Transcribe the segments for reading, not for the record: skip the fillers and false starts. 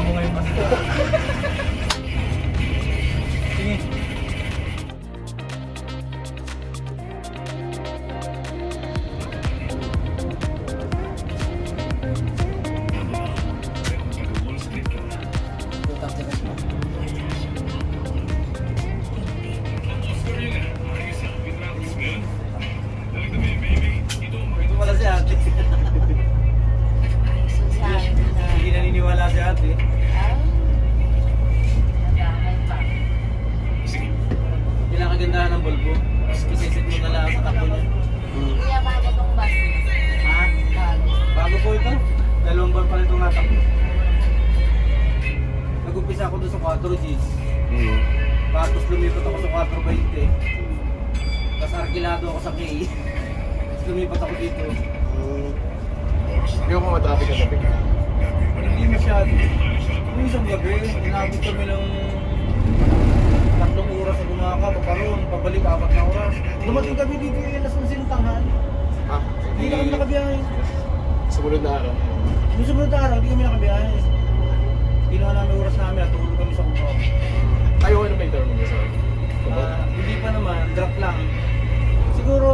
ako ngayon mas. Sige. Ito pala si ate. Hindi naniniwala si ate. Kailangan kagandahan ng bulbo. Isisit mo na lang sa takbo niya. Kuya, bago tong bus. Ha? Bago. Bago po ito. 2 buwan pa rin itong natakbo. Nag-umpisa ako doon sa 4Gs. Tapos lumipat ako sa 420. Tapos arkilado ako sa K. Tapos lumipat ako dito. Hindi ako matraffic ka gabi. Hindi masyado. Yung isang gabi, inabot kami ng 3 oras na gumaka, paparoon, pabalik 4 na oras. Dumating kami dito yung alas 11 ng tanghal. Hindi na kami nakabiyahe. Sumunod na araw. Yung sumunod na araw, hindi kami nakabiyahe. Kinuha namin oras namin at tulog kami sa kubaw. Ayaw ko na may term mo sa Hindi pa naman, drop lang. Siguro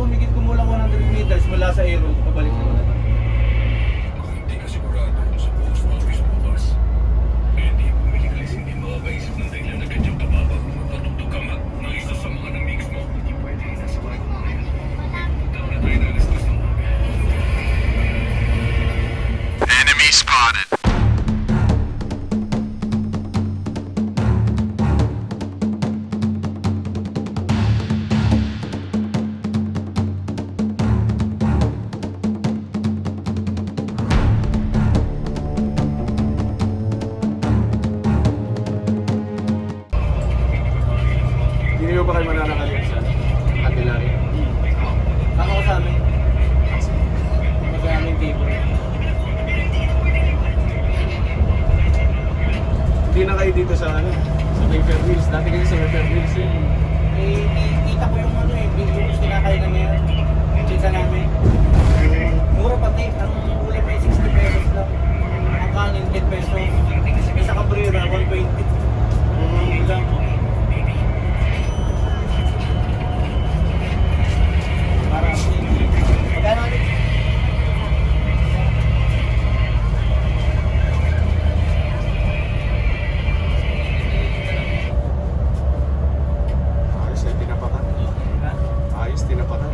humigit kumulang 100 meters mula sa aero, pabalik naman. Hindi ka sigurado kung sa post office mo bus. Hindi bumili ka hindi makakaisip ng dahilan na ganyan kababa kung magpatugtog ka nga ng isa sa mga na-mix mo. Hindi pwede nasa bahay ko ngayon. Punta na tayo na alas 3 ng umaga. Enemy spotted. Hindi nyo ba kayo mananakalit sa Candelaria? Saka ko sa amin. Sa aming table. Hindi na kayo dito sa ano? Sa Mayfair Hills. Dati kayo sa Mayfair Hills eh. Kita ko yung ano eh, yung kinakain na ngayon. Chika namin. Mura pati, ang ulam ay 60 pesos lang. Ang kanin 10 pesos. May sa kabrera, 120. Lang. Parang magkano ulit? Ayos eh, tinapakan. Ha? Ayos, tinapakan.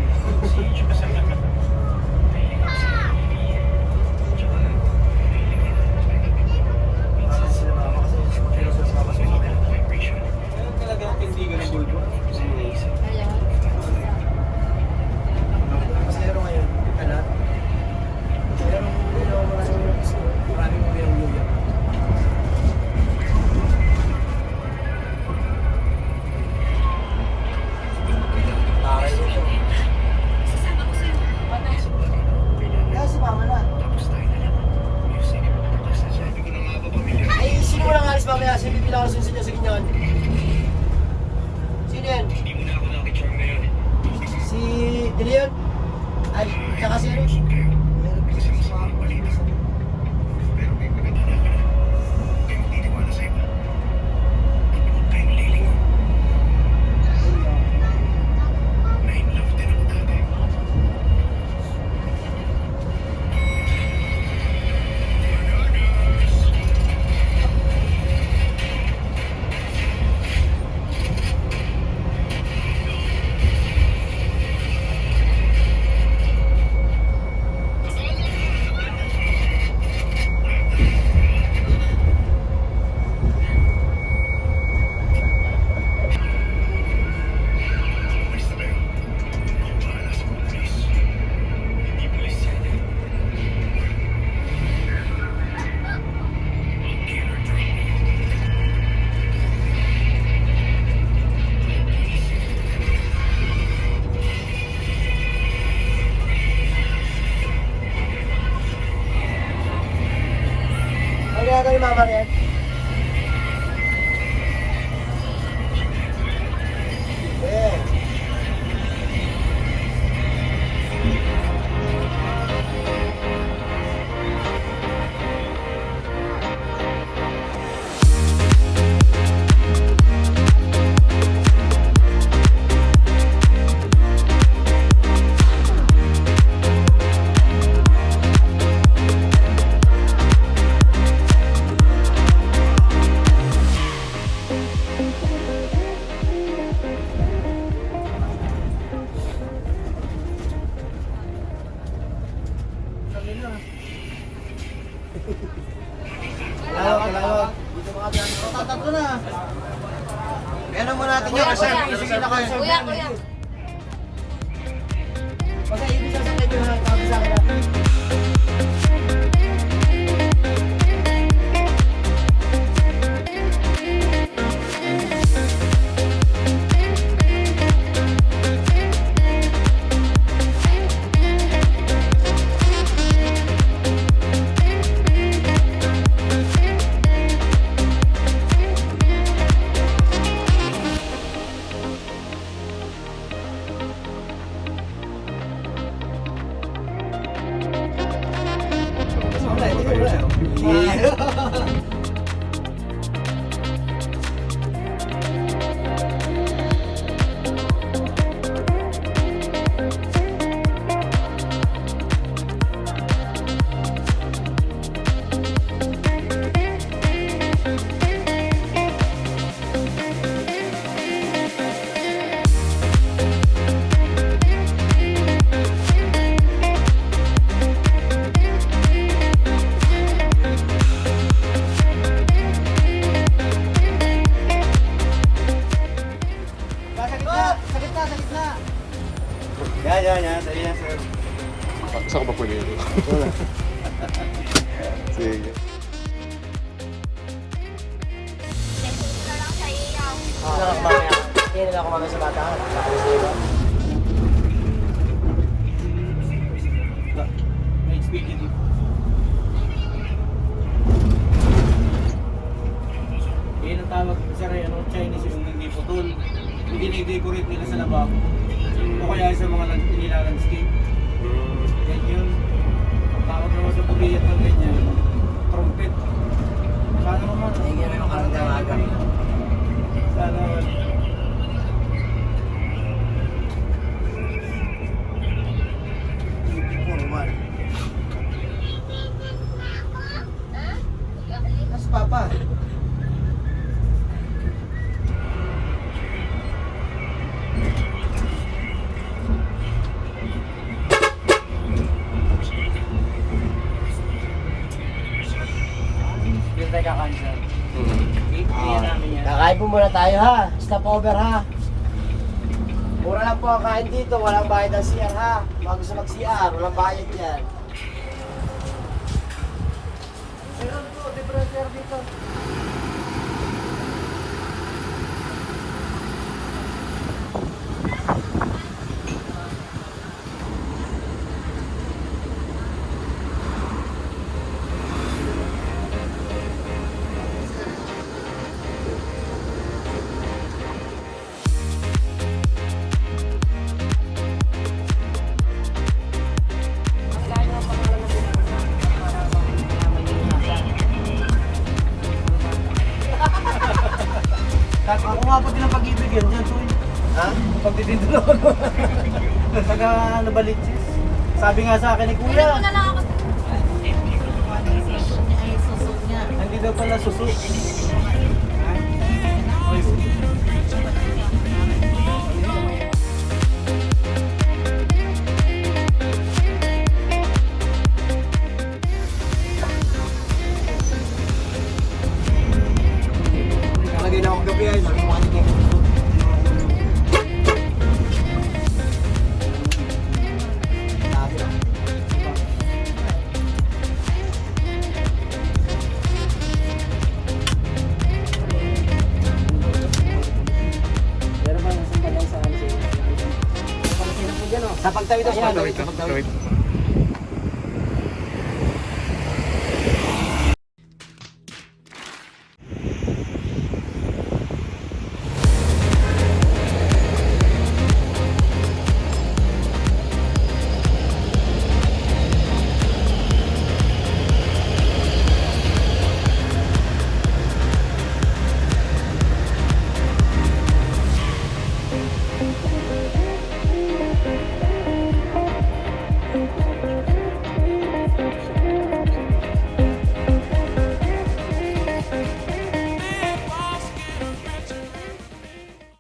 Ganun talaga ang tindigan ng bulbo. Ayun. Pasero ngayon, kalat. Pero maraming mayroong luya. Taray ko ito. Kaya si Mama na. Ay, sino mo lang alis mamaya? Sino bibilang alas sa ganyan? Sino yan? Hindi mo na ako nakicharm ngayon. Si Dilion? Ay, tsaka si ano? Kasi masamang balita. Pero may pagkatala ka na. Huwag kayong magtitiwala sa iba. At huwag kayong lilingon. Na in love din ako dati. tatlo na. Ano mo natin Kuya, yung reserve? kuya. Sige na kayo. Kuya, kuya. Basta ibig sasakay nyo ha. Tapos sa akin natin. Yan. Dali yan, sir. Saan ko ba pwede yun? Sige. Ito lang sa iyo. Sarap mamaya. Kaya nila ako mamaya sa bata. Tapos diba? May HPGD. Yan ang tawag, sir, ano, Chinese yung hindi putol. Hindi na-decorate nila sa labak. O kaya sa mga nilalandscape. Yan yun. Ang tawag naman sa pagiyat ng ganyan, trumpet. Sana naman. Ay, ganun ang karang-damagan. Sana naman. Mas papa. Yung tayo kakansel. Iyan namin yan. Kakain po muna tayo ha. Stop over ha. Mura lang po ang kain dito. Walang bayad ng CR ha. Bago sa mag-CR, walang bayad yan. Meron po, differential dito. Ako nga po din ang pag-ibig yan dyan, Toy. Ha? Pagtitindol ako. Pagka nabalitsis. Sabi nga sa akin ni Ilan mo Kuya, na lang ako. hindi daw pala suso. Ha? Oy. Kalagay na akong gabi ay. Sabi mo kanina. Sa pagtawid ako. Tawid.